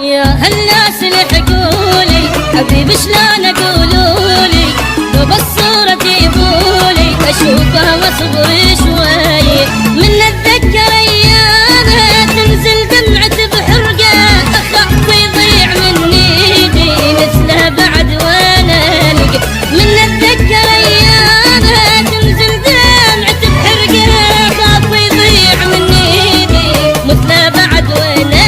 يا هالناس لحقولي حبيبي شلون اقولولي لو بالصورة جيبولي اشوفها واصبر شوي من اتذكر ايامها تنزل دمعة بحرقة اخاف يضيع مني ايدي مثله بعد وانا القى من اتذكر ايامها تنزل دمعة بحرقة اخاف يضيع مني ايدي مثله بعد وانا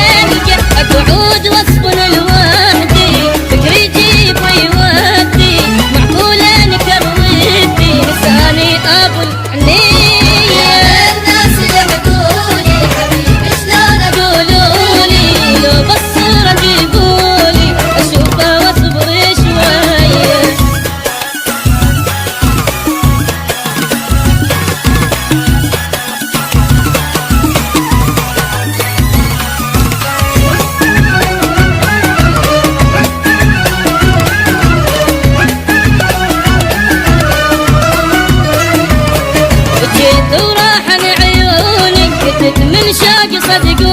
اقعد واصبر لوحدي فكري يجيب ويودي معقولة انكر ودي لساني ابو الحنية الناس اللي حقولي حبيبي شلون اقولولي لو بالصورة جيبولي اشوفها واصبر شوية جيت وراح عن عيونك كنت من شوق صدق